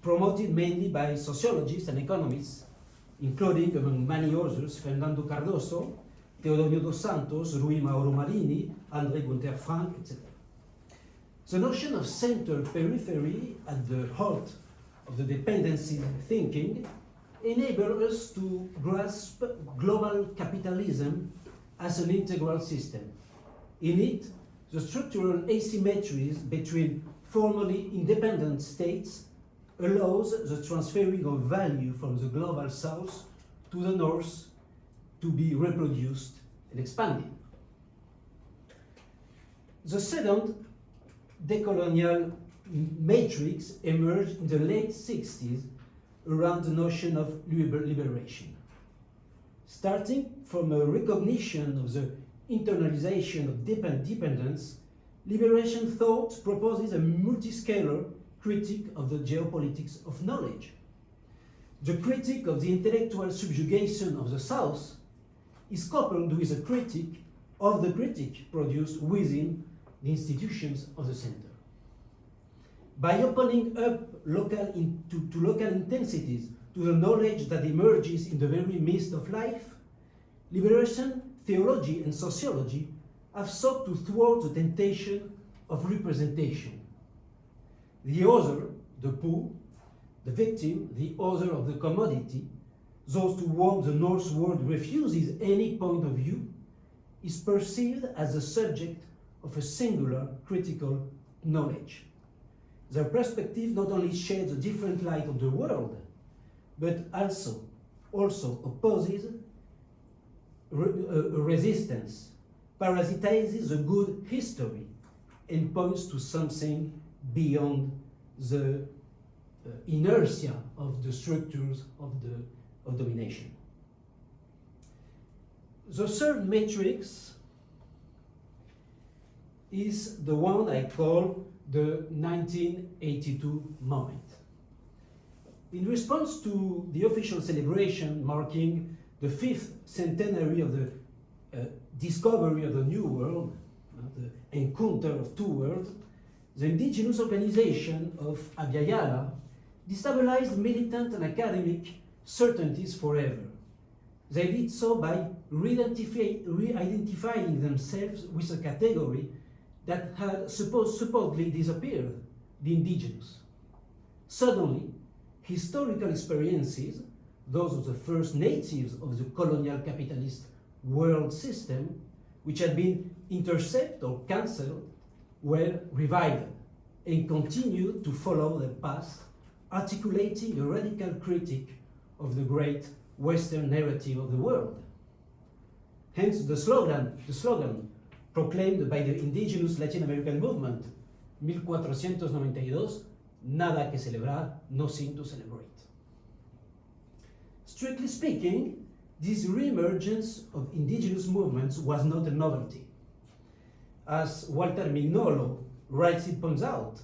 promoted mainly by sociologists and economists, including, among many others, Fernando Cardoso, Teodoro dos Santos, Rui Mauro Marini, André Gunther Frank, etc. The notion of center-periphery at the heart of the dependency thinking enables us to grasp global capitalism as an integral system. In it, the structural asymmetries between formerly independent states allows the transferring of value from the global south to the north to be reproduced and expanded. The second decolonial matrix emerged in the late 60s around the notion of liberation. Starting from a recognition of the internalization of dependence, liberation thought proposes a multiscalar critique of the geopolitics of knowledge. The critique of the intellectual subjugation of the South is coupled with a critique of the critique produced within the institutions of the center. By opening up to local intensities to the knowledge that emerges in the very midst of life, liberation theology and sociology have sought to thwart the temptation of representation. The other, the poor, the victim, the other of the commodity, those to whom the North world refuses any point of view, is perceived as the subject of a singular critical knowledge. Their perspective not only sheds a different light on the world, but also opposes a resistance, parasitizes a good history, and points to something beyond the inertia of the structures of domination. The third matrix is the one I call the 1982 moment. In response to the official celebration marking the 5th centenary of the discovery of the New World, the encounter of two worlds, the indigenous organization of Abya destabilized militant and academic certainties forever. They did so by re-identifying themselves with a category that had supposedly disappeared, the indigenous. Suddenly, historical experiences, those of the first natives of the colonial capitalist world system, which had been intercepted or cancelled, were revived and continued to follow their path, articulating a radical critique of the great Western narrative of the world. Hence the slogan proclaimed by the indigenous Latin American movement, 1492, nada que celebrar, nothing to celebrate. Strictly speaking, this re-emergence of indigenous movements was not a novelty. As Walter Mignolo rightly points out,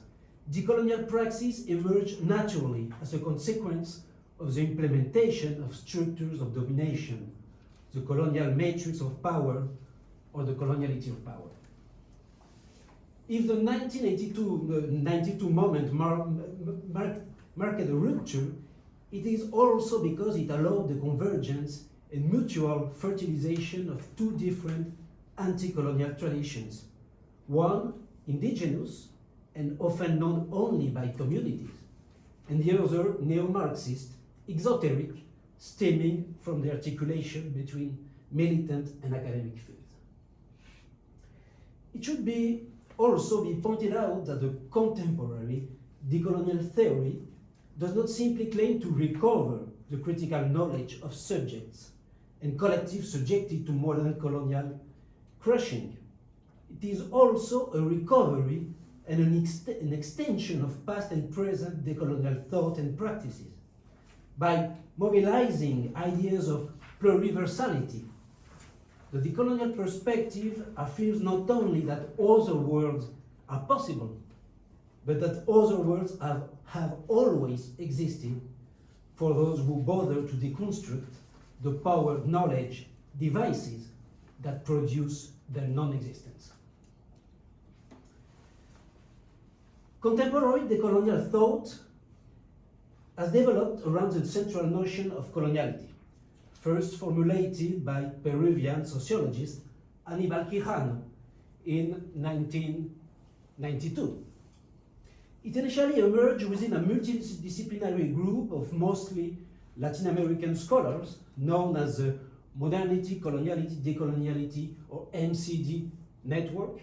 decolonial praxis emerged naturally as a consequence of the implementation of structures of domination, the colonial matrix of power, or the coloniality of power. If the 1992 moment marked a rupture, it is also because it allowed the convergence and mutual fertilization of two different anti-colonial traditions. One, indigenous, and often known only by communities, and the other, neo-Marxist, exoteric, stemming from the articulation between militant and academic fields. It should also be pointed out that the contemporary decolonial theory does not simply claim to recover the critical knowledge of subjects and collectives subjected to modern colonial crushing. It is also a recovery and an extension of past and present decolonial thought and practices. By mobilizing ideas of pluriversality, the decolonial perspective affirms not only that other worlds are possible, but that other worlds have always existed for those who bother to deconstruct the powered knowledge devices that produce their non-existence. Contemporary decolonial thought has developed around the central notion of coloniality, first formulated by Peruvian sociologist Aníbal Quijano in 1992. It initially emerged within a multidisciplinary group of mostly Latin American scholars known as the Modernity, Coloniality, Decoloniality, or MCD network,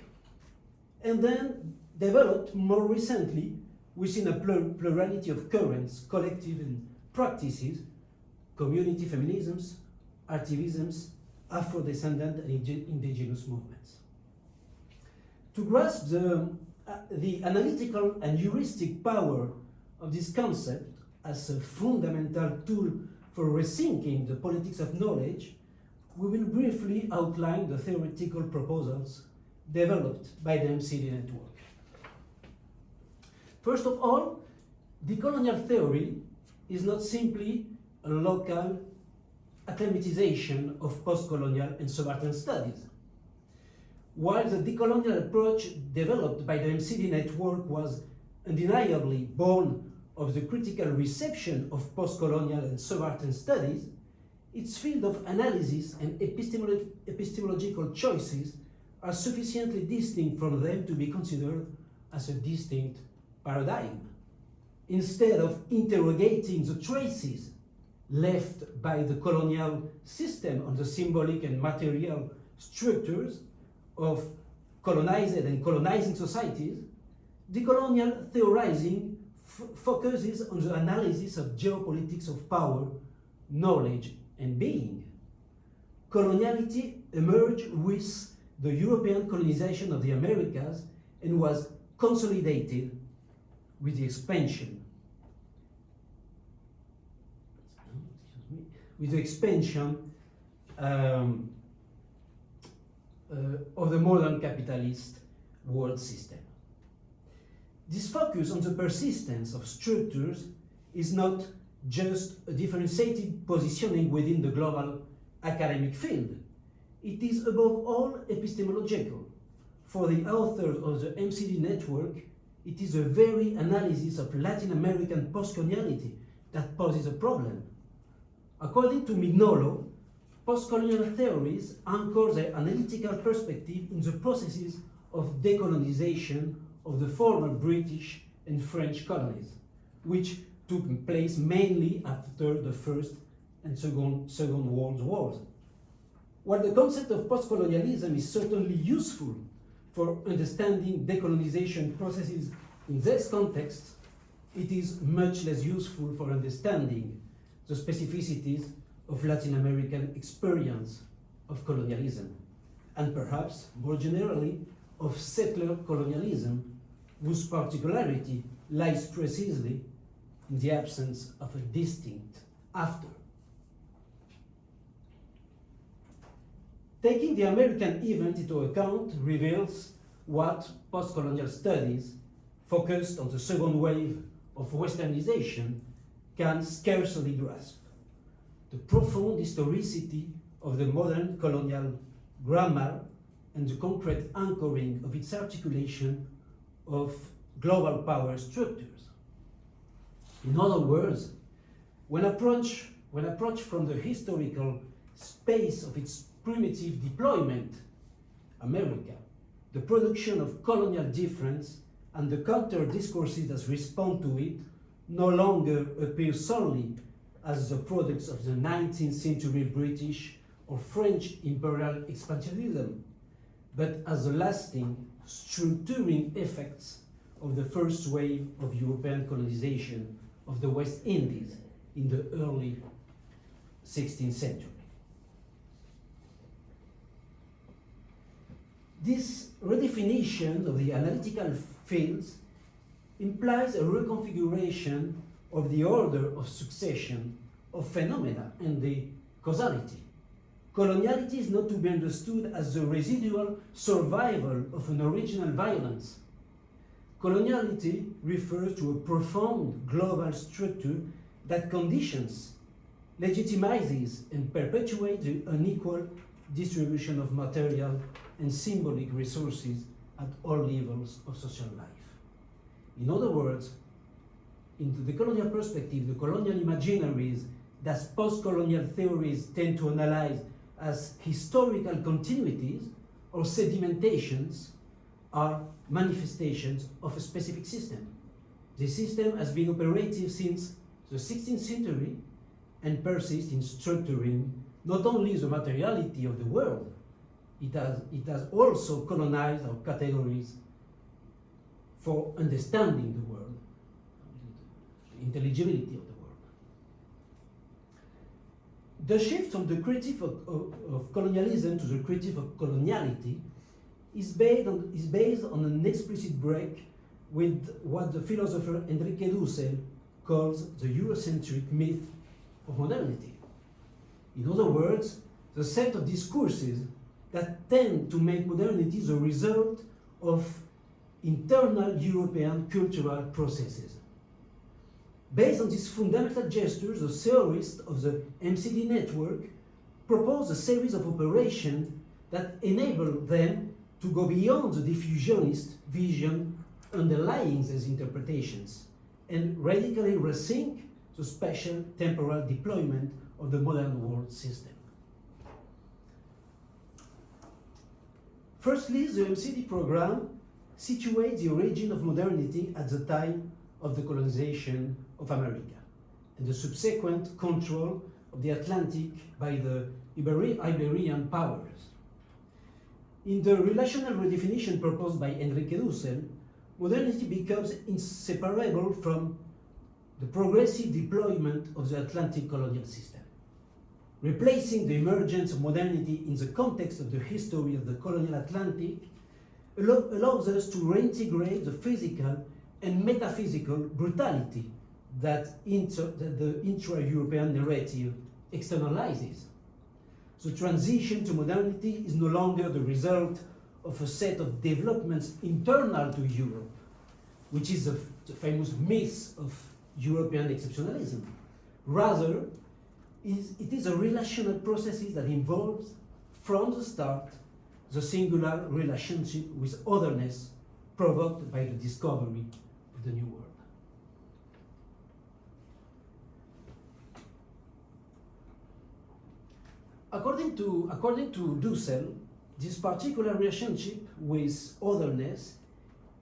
and then developed more recently within a plurality of currents, collective and practices, community feminisms, artivisms, Afro-descendant and indigenous movements. To grasp the analytical and heuristic power of this concept as a fundamental tool for rethinking the politics of knowledge, we will briefly outline the theoretical proposals developed by the MCD network. First of all, decolonial theory is not simply a local acclimatization of post-colonial and subaltern studies. While the decolonial approach developed by the MCD network was undeniably born of the critical reception of post-colonial and subaltern studies, its field of analysis and epistemological choices are sufficiently distinct from them to be considered as a distinct paradigm. Instead of interrogating the traces left by the colonial system on the symbolic and material structures of colonized and colonizing societies, decolonial theorizing focuses on the analysis of geopolitics of power, knowledge, and being. Coloniality emerged with the European colonization of the Americas and was consolidated with the expansion of the modern capitalist world system. This focus on the persistence of structures is not just a differentiated positioning within the global academic field. It is above all epistemological. For the authors of the MCD network, it is the very analysis of Latin American postcoloniality that poses a problem. According to Mignolo, postcolonial theories anchor their analytical perspective in the processes of decolonization of the former British and French colonies, which took place mainly after the First and Second World Wars. While the concept of postcolonialism is certainly useful for understanding decolonization processes in this context, it is much less useful for understanding the specificities of Latin American experience of colonialism, and perhaps more generally of settler colonialism, whose particularity lies precisely in the absence of a distinct after. Taking the American event into account reveals what post-colonial studies focused on the second wave of westernization can scarcely grasp: the profound historicity of the modern colonial grammar and the concrete anchoring of its articulation of global power structures. In other words, when approached from the historical space of its primitive deployment, America, the production of colonial difference and the counter-discourses that respond to it no longer appear solely as the products of the 19th century British or French imperial expansionism, but as the lasting, structuring effects of the first wave of European colonization of the West Indies in the early 16th century. This redefinition of the analytical fields implies a reconfiguration of the order of succession of phenomena and the causality. Coloniality is not to be understood as the residual survival of an original violence. Coloniality refers to a profound global structure that conditions, legitimizes, and perpetuates the unequal distribution of material and symbolic resources at all levels of social life. In other words, into the colonial perspective, the colonial imaginaries that post-colonial theories tend to analyze as historical continuities or sedimentations are manifestations of a specific system. The system has been operative since the 16th century and persists in structuring not only the materiality of the world, it has also colonized our categories for understanding the world, the intelligibility of the world. The shift from the critique of colonialism to the critique of coloniality is based on an explicit break with what the philosopher Enrique Dussel calls the Eurocentric myth of modernity. In other words, the set of discourses that tend to make modernity the result of internal European cultural processes. Based on these fundamental gestures, the theorists of the MCD network propose a series of operations that enable them to go beyond the diffusionist vision underlying these interpretations and radically rethink the spatial temporal deployment of the modern world system. Firstly, the MCD program situates the origin of modernity at the time of the colonization of America and the subsequent control of the Atlantic by the Iberian powers. In the relational redefinition proposed by Enrique Dussel, modernity becomes inseparable from the progressive deployment of the Atlantic colonial system. Replacing the emergence of modernity in the context of the history of the colonial Atlantic allows us to reintegrate the physical and metaphysical brutality that the intra-European narrative externalizes. The transition to modernity is no longer the result of a set of developments internal to Europe, which is the famous myth of European exceptionalism. Rather, it is a relational process that involves, from the start, the singular relationship with otherness provoked by the discovery of the New World. According to Dussel, this particular relationship with otherness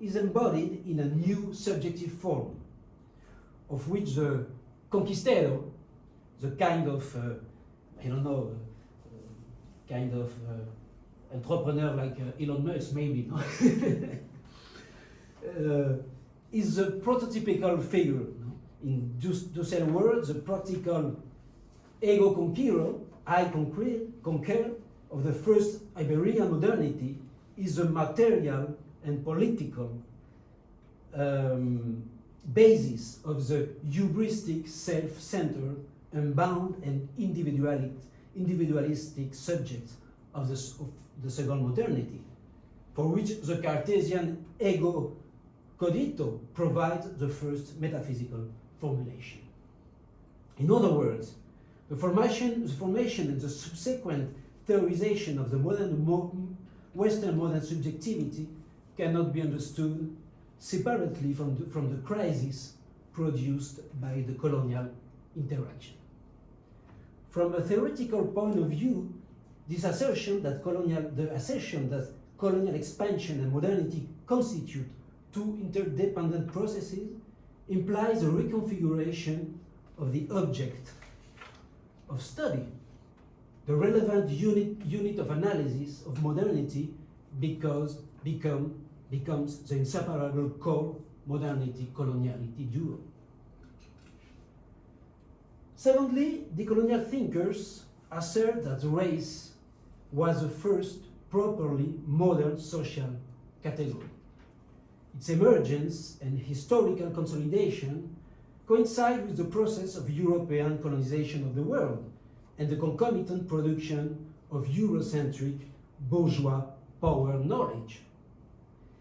is embodied in a new subjective form, of which the conquistador, the kind of, entrepreneur like Elon Musk, maybe, no? Is the prototypical figure. No? In Dussel words, the practical ego conqueror, I conquer of the first Iberian modernity is the material and political basis of the hubristic, self-centered, unbound and individualistic subject of the second modernity, for which the Cartesian ego cogito provides the first metaphysical formulation. In other words, the formation and the subsequent theorization of the Western modern subjectivity cannot be understood separately from the crisis produced by the colonial interaction. From a theoretical point of view, this assertion that colonial expansion and modernity constitute two interdependent processes implies a reconfiguration of the object of study. The relevant unit of analysis of modernity becomes the inseparable core modernity-coloniality duo. Secondly, decolonial thinkers assert that race was the first properly modern social category. Its emergence and historical consolidation coincide with the process of European colonization of the world and the concomitant production of Eurocentric bourgeois power knowledge.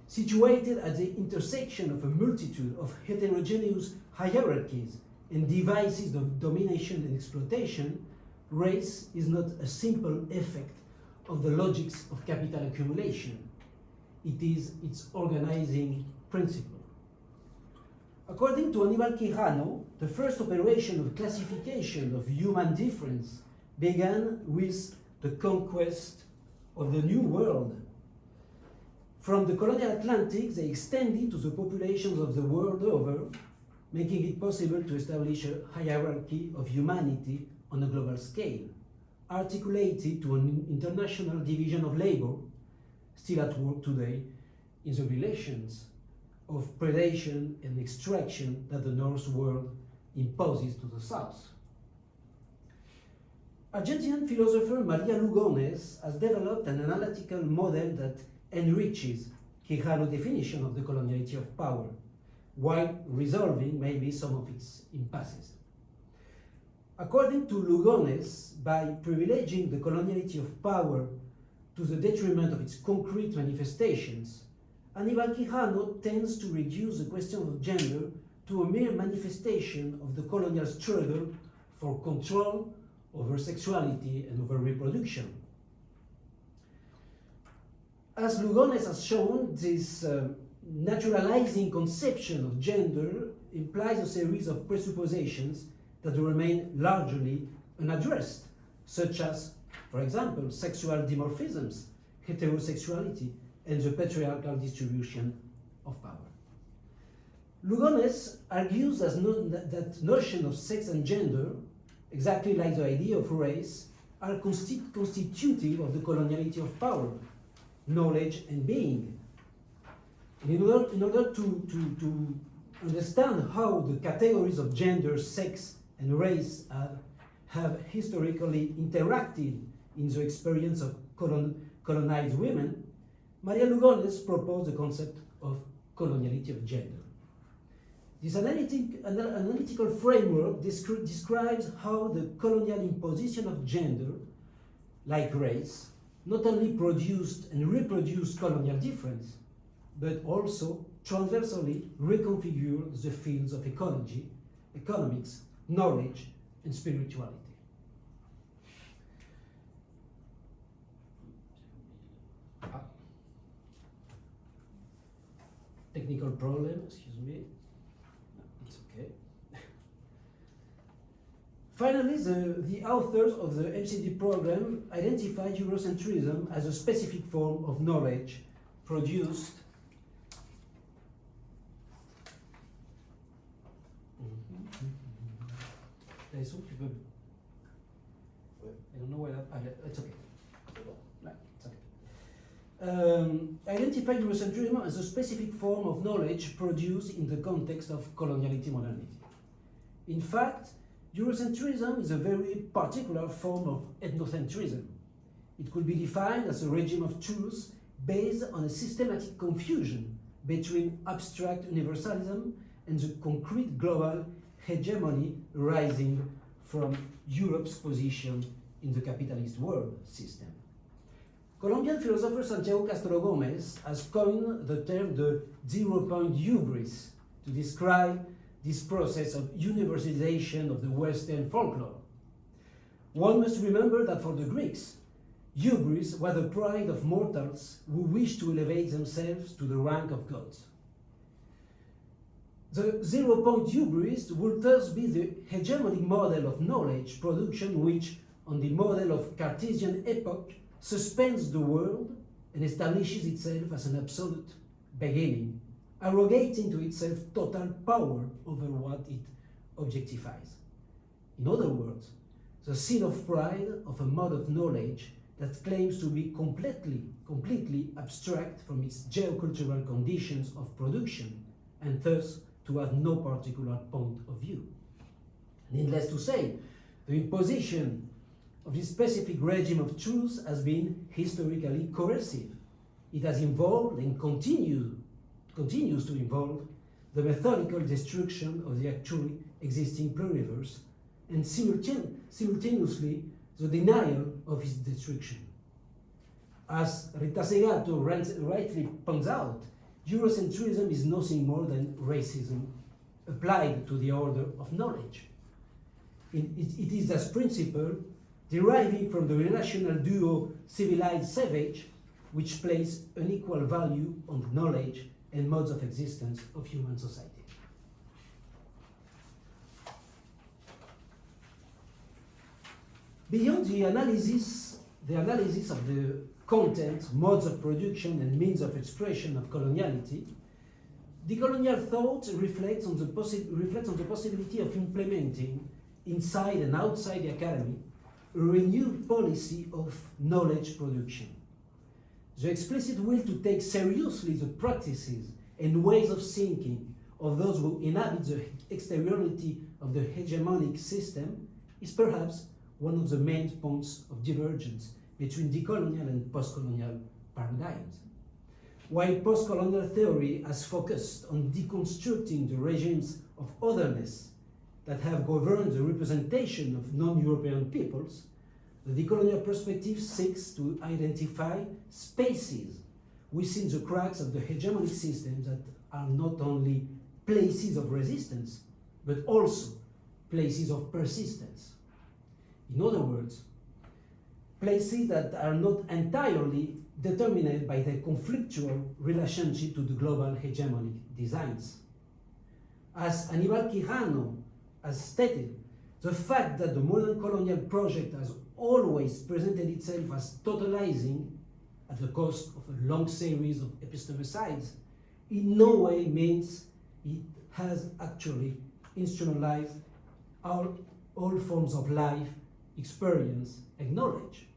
Situated at the intersection of a multitude of heterogeneous hierarchies and devices of domination and exploitation, race is not a simple effect of the logics of capital accumulation. It is its organizing principle. According to Aníbal Quijano, the first operation of classification of human difference began with the conquest of the New World. From the colonial Atlantic, they extended to the populations of the world over, making it possible to establish a hierarchy of humanity on a global scale, articulated to an international division of labor, still at work today in the relations of predation and extraction that the North world imposes to the South. Argentinian philosopher Maria Lugones has developed an analytical model that enriches Quijano's definition of the coloniality of power, while resolving maybe some of its impasses. According to Lugones, by privileging the coloniality of power to the detriment of its concrete manifestations, Aníbal Quijano tends to reduce the question of gender to a mere manifestation of the colonial struggle for control over sexuality and over reproduction. As Lugones has shown, this naturalizing conception of gender implies a series of presuppositions that remain largely unaddressed, such as, for example, sexual dimorphisms, heterosexuality, and the patriarchal distribution of power. Lugones argues that notion of sex and gender, exactly like the idea of race, are constitutive of the coloniality of power, knowledge, and being. And in order to understand how the categories of gender, sex, and race have historically interacted in the experience of colonized women, Maria Lugones proposed the concept of coloniality of gender. This analytical framework describes how the colonial imposition of gender, like race, not only produced and reproduced colonial difference, but also transversally reconfigured the fields of ecology, economics, knowledge, and spirituality. Technical problem, excuse me. No, it's okay. Finally, the authors of the MCD program identified Eurocentrism as a specific form of knowledge produced I don't know where it's okay. No, it's okay. Identify Eurocentrism as a specific form of knowledge produced in the context of coloniality modernity. In fact, Eurocentrism is a very particular form of ethnocentrism. It could be defined as a regime of truth based on a systematic confusion between abstract universalism and the concrete global hegemony rising from Europe's position in the capitalist world system. Colombian philosopher Santiago Castro Gomez has coined the term the zero-point hubris to describe this process of universalization of the Western folklore. One must remember that for the Greeks, hubris was the pride of mortals who wished to elevate themselves to the rank of gods. The zero-point hubris would thus be the hegemonic model of knowledge production which, on the model of Cartesian epoch, suspends the world and establishes itself as an absolute beginning, arrogating to itself total power over what it objectifies. In other words, the sin of pride of a mode of knowledge that claims to be completely abstract from its geocultural conditions of production and thus to have no particular point of view. Needless to say, the imposition of this specific regime of truth has been historically coercive. It has involved and continues to involve the methodical destruction of the actually existing pluriverse and simultaneously the denial of its destruction. As Rita Segato rightly points out, Eurocentrism is nothing more than racism applied to the order of knowledge. It is this principle deriving from the relational duo civilized-savage, which place unequal value on knowledge and modes of existence of human society. Beyond the analysis of the content, modes of production, and means of expression of coloniality, decolonial thought reflects on the possibility of implementing, inside and outside the academy, a renewed policy of knowledge production. The explicit will to take seriously the practices and ways of thinking of those who inhabit the exteriority of the hegemonic system is perhaps one of the main points of divergence between decolonial and postcolonial paradigms. While postcolonial theory has focused on deconstructing the regimes of otherness that have governed the representation of non-European peoples, the decolonial perspective seeks to identify spaces within the cracks of the hegemonic systems that are not only places of resistance, but also places of persistence. In other words, places that are not entirely determined by their conflictual relationship to the global hegemonic designs. As Aníbal Quijano has stated, the fact that the modern colonial project has always presented itself as totalizing at the cost of a long series of epistemicides in no way means it has actually instrumentalized all forms of life, experience, and knowledge.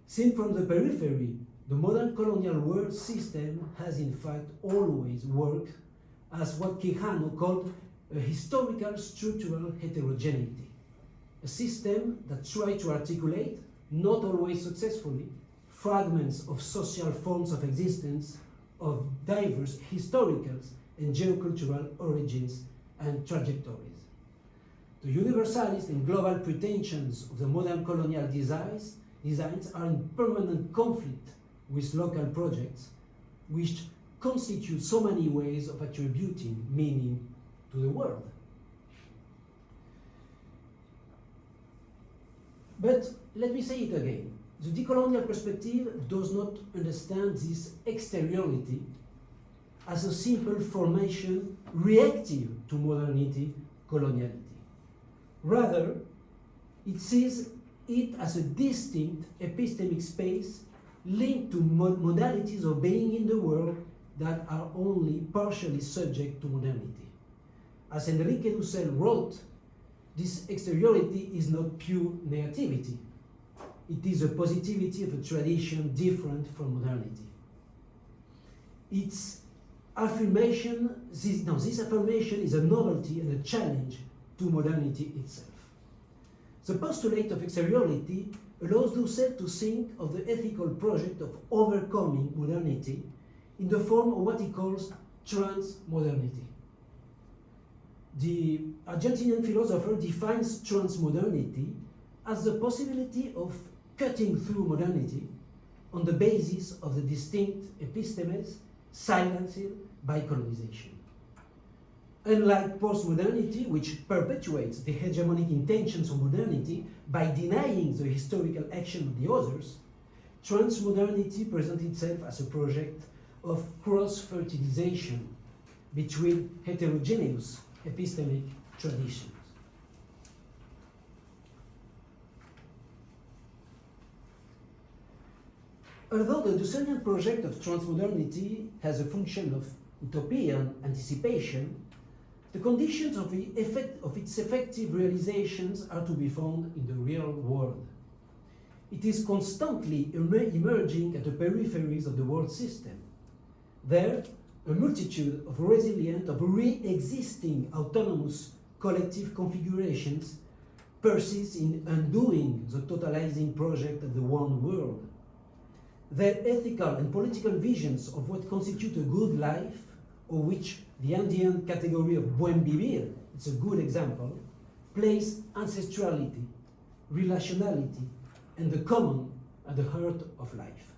Seen from the periphery, the modern colonial world system has in fact always worked as what Quijano called a historical structural heterogeneity, a system that tried to articulate, not always successfully, fragments of social forms of existence of diverse historical and geocultural origins and trajectories. The universalist and global pretensions of the modern colonial designs are in permanent conflict with local projects, which constitute so many ways of attributing meaning to the world. But let me say it again. The decolonial perspective does not understand this exteriority as a simple formation reactive to modernity, coloniality. Rather, it sees it as a distinct epistemic space linked to modalities of being in the world that are only partially subject to modernity. As Enrique Dussel wrote, this exteriority is not pure negativity. It is a positivity of a tradition different from modernity. Its affirmation, this affirmation is a novelty and a challenge to modernity itself. The postulate of exteriority allows Dussel to think of the ethical project of overcoming modernity in the form of what he calls transmodernity. The Argentinian philosopher defines transmodernity as the possibility of cutting through modernity on the basis of the distinct epistemes silenced by colonization. Unlike postmodernity, which perpetuates the hegemonic intentions of modernity by denying the historical action of the others, transmodernity presents itself as a project of cross-fertilization between heterogeneous epistemic traditions. Although the Dusselian project of transmodernity has a function of utopian anticipation, the conditions of its effective realizations are to be found in the real world. It is constantly emerging at the peripheries of the world system. There, a multitude of resilient, of re-existing autonomous collective configurations persist in undoing the totalizing project of the one world. Their ethical and political visions of what constitutes a good life, of which the Andean category of buen vivir, it's a good example, place ancestrality, relationality, and the common at the heart of life.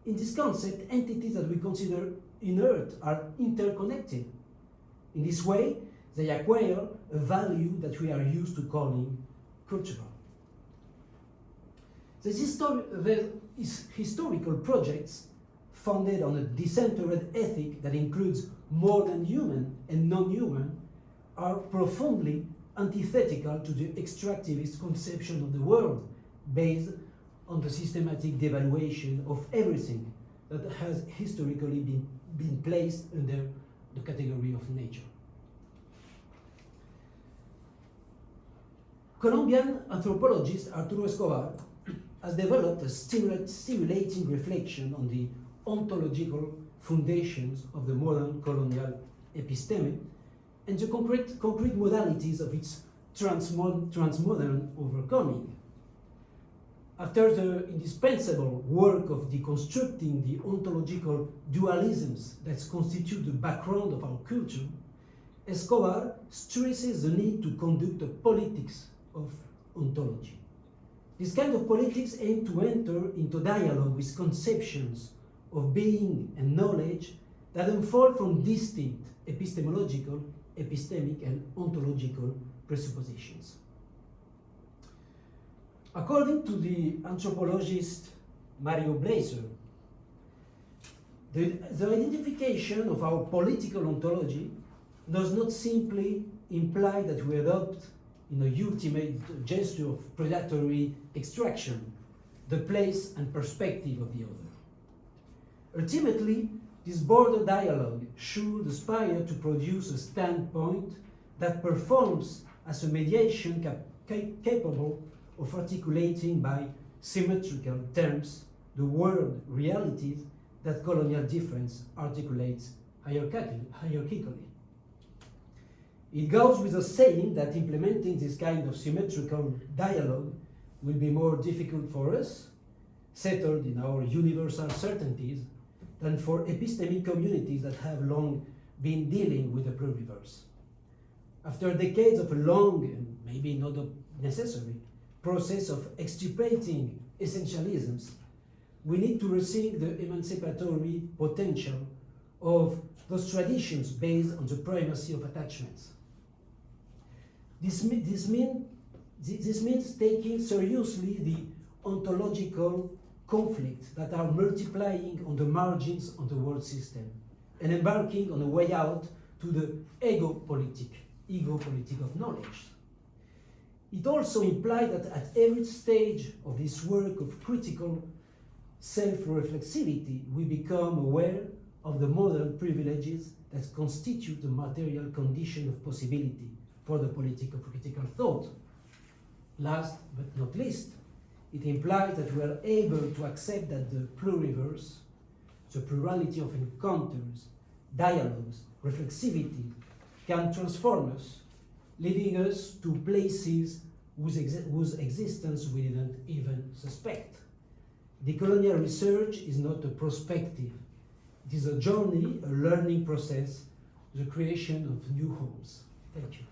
In this concept, entities that we consider inert are interconnected. In this way, they acquire a value that we are used to calling cultural. These historical projects founded on a decentered ethic that includes more than human and non-human are profoundly antithetical to the extractivist conception of the world based on the systematic devaluation of everything that has historically been placed under the category of nature. Colombian anthropologist Arturo Escobar has developed a stimulating reflection on the ontological foundations of the modern colonial episteme and the concrete modalities of its transmodern overcoming. After the indispensable work of deconstructing the ontological dualisms that constitute the background of our culture, Escobar stresses the need to conduct a politics of ontology. This kind of politics aims to enter into dialogue with conceptions of being and knowledge that unfold from distinct epistemological, epistemic, and ontological presuppositions. According to the anthropologist Mario Blazer, the identification of our political ontology does not simply imply that we adopt, in a ultimate gesture of predatory extraction, the place and perspective of the other. Ultimately, this border dialogue should aspire to produce a standpoint that performs as a mediation capable of articulating by symmetrical terms the world realities that colonial difference articulates hierarchically. It goes without saying that implementing this kind of symmetrical dialogue will be more difficult for us, settled in our universal certainties, than for epistemic communities that have long been dealing with the pluriverse. After decades of a long and maybe not necessary process of extirpating essentialisms, we need to rethink the emancipatory potential of those traditions based on the primacy of attachments. This means taking seriously the ontological conflicts that are multiplying on the margins of the world system and embarking on a way out to the ego politic of knowledge. It also implies that at every stage of this work of critical self-reflexivity, we become aware of the modern privileges that constitute the material condition of possibility for the politic of critical thought. Last but not least, it implies that we are able to accept that the pluriverse, the plurality of encounters, dialogues, reflexivity, can transform us, leading us to places whose existence we didn't even suspect. Decolonial research is not a prospective. It is a journey, a learning process, the creation of new homes. Thank you.